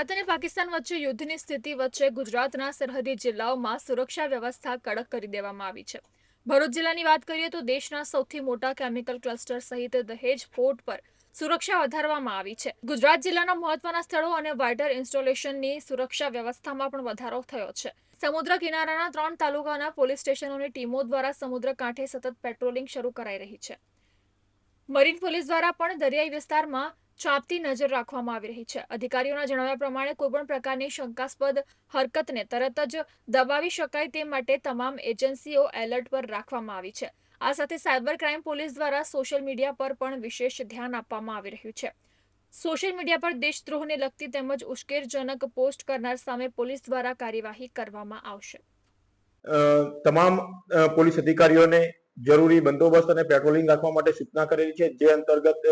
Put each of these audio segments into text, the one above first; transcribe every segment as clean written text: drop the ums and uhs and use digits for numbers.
ભારત અને પાકિસ્તાન વચ્ચે યુદ્ધની સ્થિતિ વચ્ચે ગુજરાતના સરહદી જિલ્લાઓમાં સુરક્ષા વ્યવસ્થા કડક કરી દેવામાં આવી છે. ભરૂચ જિલ્લાની વાત કરીએ તો દેશના સૌથી મોટા કેમિકલ ક્લસ્ટર સહિત દહેજ પોર્ટ પર સુરક્ષા વધારવામાં આવી છે. ગુજરાત જિલ્લાના મહત્વના સ્થળો અને વાઇટર ઇન્સ્ટોલેશનની સુરક્ષા વ્યવસ્થામાં પણ વધારો થયો છે. સમુદ્ર કિનારાના 3 તાલુકાના પોલીસ સ્ટેશનોની ટીમો દ્વારા સમુદ્ર કાંઠે સતત પેટ્રોલિંગ શરૂ કરાઈ રહી છે. મરીન પોલીસ દ્વારા પણ દરિયાઈ વિસ્તારમાં ચાંપતી નજર રાખવામાં આવી રહી છે. અધિકારીઓના જણાવ્યા પ્રમાણે કોઈપણ પ્રકારની શંકાસ્પદ હરકતને તરત જ દબાવી શકાય તે માટે તમામ એજન્સીઓ એલર્ટ પર રાખવામાં આવી છે. આ સાથે સાયબર ક્રાઇમ પોલીસ દ્વારા સોશિયલ મીડિયા પર પણ વિશેષ ધ્યાન આપવામાં આવી રહ્યું છે. સોશિયલ મીડિયા પર દેશદ્રોહને લગતી તેમજ ઉશ્કેરજનક પોસ્ટ કરનાર સામે પોલીસ દ્વારા કાર્યવાહી કરવામાં આવશે. તમામ પોલીસ અધિકારીઓને જરૂરી બંદોબસ્ત અને પેટ્રોલિંગ રાખવા માટે સૂચના કરેલી છે, જે અંતર્ગત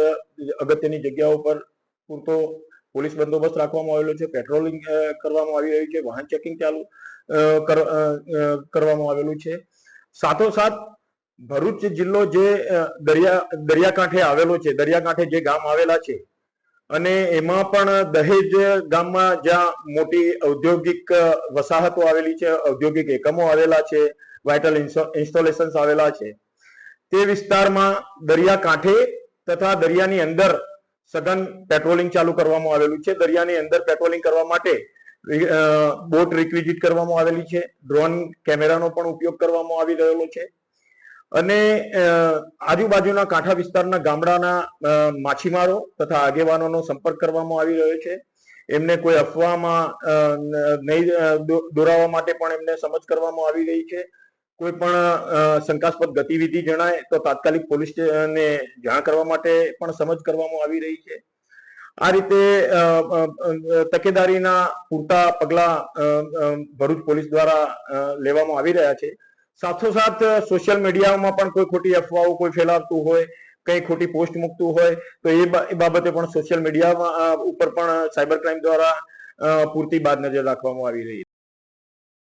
અગત્યની જગ્યાઓ પર પૂરતો પોલીસ બંદોબસ્ત રાખવામાં આવેલો છે, પેટ્રોલિંગ કરવામાં આવી રહ્યું છે, વાહન ચેકિંગ ચાલુ કરવામાં આવેલું છે. સાથોસાથ ભરૂચ જિલ્લો જે દરિયાકાંઠે આવેલો છે, દરિયાકાંઠે જે ગામ આવેલા છે અને એમાં પણ દહેજ ગામમાં જ્યાં મોટી ઔદ્યોગિક વસાહતો આવેલી છે, ઔદ્યોગિક એકમો આવેલા છે, વાઇટલ ઇન્સ્ટોલેશન્સ આવેલા છે, તે વિસ્તારમાં દરિયાકાંઠે તથા દરિયાની અંદર સઘન પેટ્રોલિંગ ચાલુ કરવામાં આવેલું છે. દરિયાની અંદર પેટ્રોલિંગ કરવા માટે બોટ રિક્વિઝિટ કરવામાં આવેલી છે, ડ્રોન કેમેરાનો પણ ઉપયોગ કરવામાં આવી રહેલો છે અને આજુબાજુના કાંઠા વિસ્તારના ગામડાના માછીમારો તથા આગેવાનોનો સંપર્ક કરવામાં આવી રહ્યો છે. એમને કોઈ અફવામાં નહીં દોરાવવા માટે પણ એમને સમજ કરવામાં આવી રહી છે. કોઈ પણ શંકાસ્પદ ગતિવિધિ જણાય તો તાત્કાલિક પોલીસને જાણ કરવા માટે પણ સમજ કરવામાં આવી રહી છે. આ રીતે તકેદારીના પૂરતા પગલા ભરૂચ પોલીસ દ્વારા લેવામાં આવી રહ્યા છે. સાથોસાથ સોશિયલ મીડિયામાં પણ કોઈ ખોટી અફવાઓ કોઈ ફેલાવતું હોય, કઈ ખોટી પોસ્ટ મૂકતું હોય તો એ બાબતે પણ સોશિયલ મીડિયામાં ઉપર પણ સાયબર ક્રાઇમ દ્વારા પૂરતી બાદ નજર રાખવામાં આવી રહી છે.